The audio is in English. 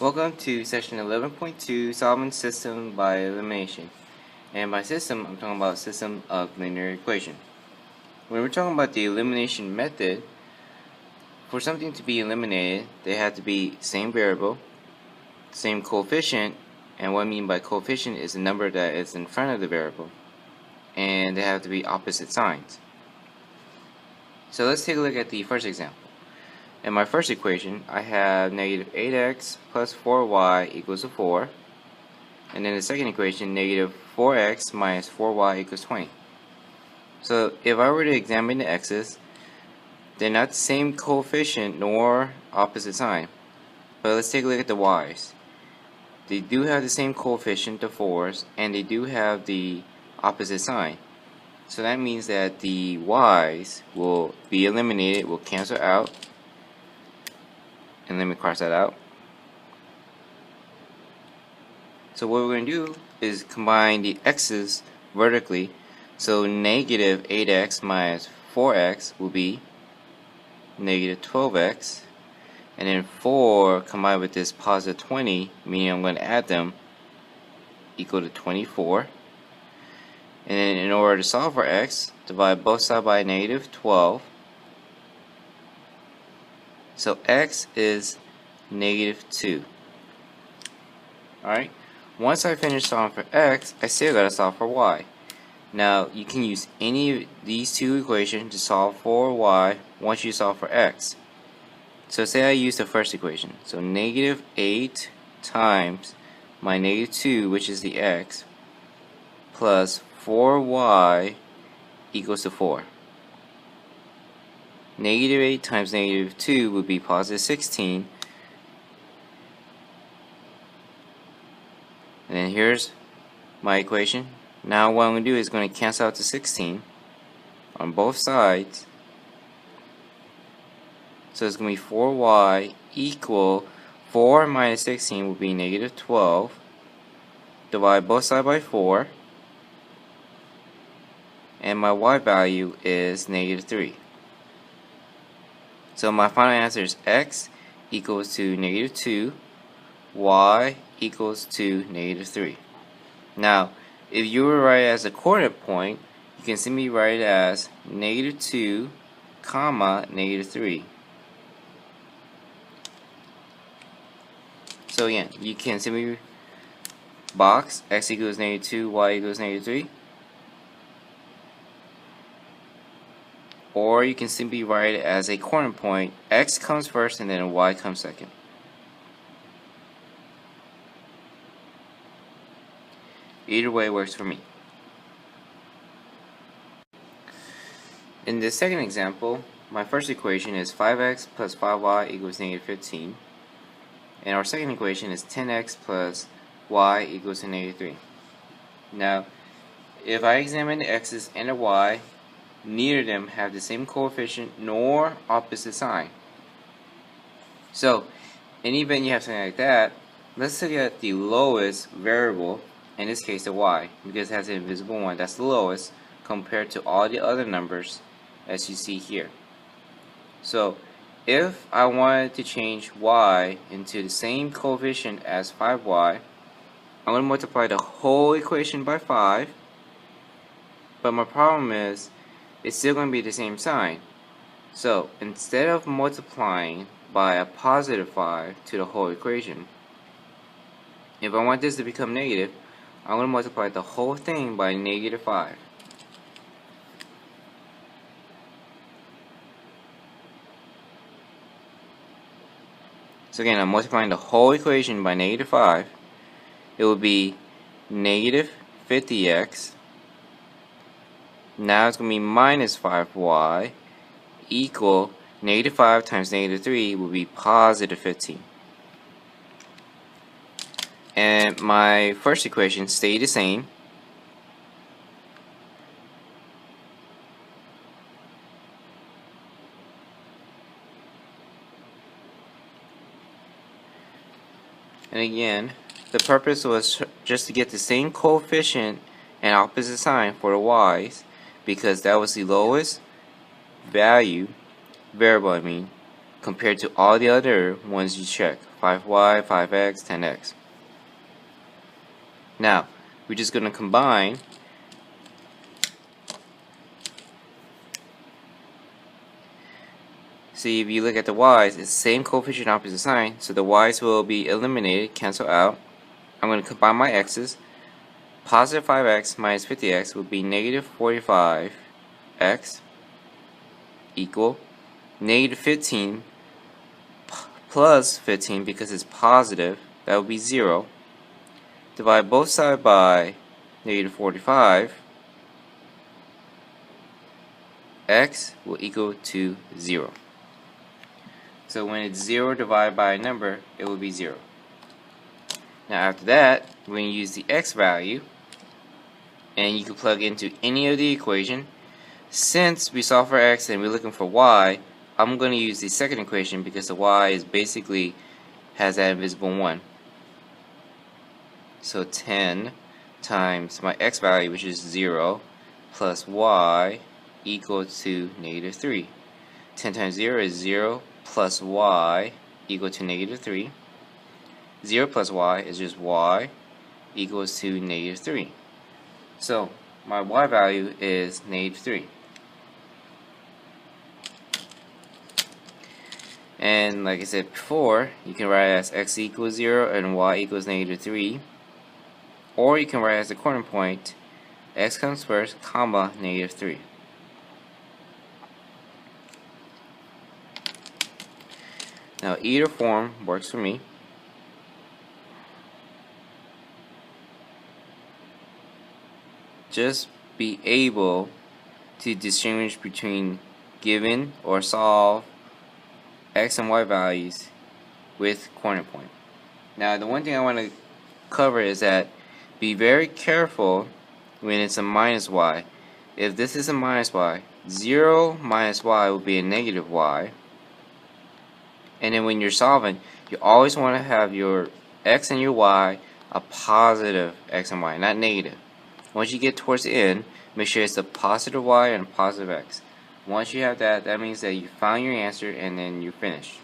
Welcome to section 11.2, solving system by elimination. And by system, I'm talking about system of linear equation. When we're talking about the elimination method, for something to be eliminated, they have to be same variable, same coefficient, and what I mean by coefficient is the number that is in front of the variable, and they have to be opposite signs. So let's take a look at the first example. In my first equation, I have negative 8x plus 4y equals to 4. And in the second equation, negative 4x minus 4y equals 20. So if I were to examine the x's, they're not the same coefficient nor opposite sign. But let's take a look at the y's. They do have the same coefficient, the 4's, and they do have the opposite sign. So that means that the y's will be eliminated, will cancel out. And let me cross that out. So what we're going to do is combine the x's vertically. So negative 8x minus 4x will be negative 12x. And then 4 combined with this positive 20, meaning I'm going to add them, equal to 24. And then in order to solve for x, divide both sides by negative 12. So x is negative 2. Alright, once I finish solving for x, I still gotta solve for y. Now, you can use any of these two equations to solve for y once you solve for x. So say I use the first equation. So negative 8 times my negative 2, which is the x, plus 4y equals to 4. Negative 8 times negative 2 would be positive 16. And then here's my equation. Now what I'm going to do is going to cancel out the 16 on both sides. So it's going to be 4y equal 4 minus 16 will be negative 12. Divide both sides by 4. And my y value is negative 3. So my final answer is x equals to negative 2, y equals to negative 3. Now, if you were to write it as a coordinate point, you can simply write it as negative 2, comma, negative 3. So again, you can simply box x equals negative 2, y equals negative 3. Or you can simply write it as a coordinate point. X comes first and then y comes second. Either way works for me. In the second example, my first equation is 5x plus 5y equals negative 15. And our second equation is 10x plus y equals to negative 3. Now, if I examine the x's and the y, neither of them have the same coefficient nor opposite sign. So, in the event you have something like that, let's look at the lowest variable, in this case the y, because it has an invisible one. That's the lowest compared to all the other numbers as you see here. So, if I wanted to change y into the same coefficient as 5y, I'm going to multiply the whole equation by 5. But my problem is, it's still going to be the same sign. So instead of multiplying by a positive 5 to the whole equation, if I want this to become negative, I'm going to multiply the whole thing by negative 5. So again, I'm multiplying the whole equation by negative 5. It will be negative 50x. Now it's going to be minus 5y equal negative 5 times negative 3 will be positive 15. And my first equation stayed the same. And again, the purpose was just to get the same coefficient and opposite sign for the y's, because that was the lowest variable, compared to all the other ones you check, 5y, 5x, 10x. Now, we're just going to combine See, if you look at the y's, it's the same coefficient opposite sign, so the y's will be eliminated, cancel out. I'm going to combine my x's. Positive 5x minus 50x would be negative 45x equal negative 15 plus 15 because it's positive, that would be 0. Divide both sides by negative 45. X will equal to 0. So when it's 0 divided by a number, it will be 0. Now after that, we're going to use the x value, and you can plug into any of the equation. Since we solved for x and we're looking for y, I'm going to use the second equation because the y is basically has that invisible 1. So 10 times my x value, which is 0, plus y equal to negative 3. 10 times 0 is 0 plus y equal to negative 3. 0 plus y is just y equals to negative 3. So my y value is negative 3. And like I said before, you can write it as x equals 0 and y equals negative 3. Or you can write it as a corner point, x comes first, comma, negative 3. Now either form works for me. Just be able to distinguish between given or solve x and y values with corner point. Now the one thing I want to cover is that be very careful when it's a minus y. If this is a minus y, 0 minus y will be a negative y. And then when you're solving, you always want to have your x and your y a positive x and y, not negative. Once you get towards the end, make sure it's a positive y and a positive x. Once you have that, that means that you found your answer and then you're finished.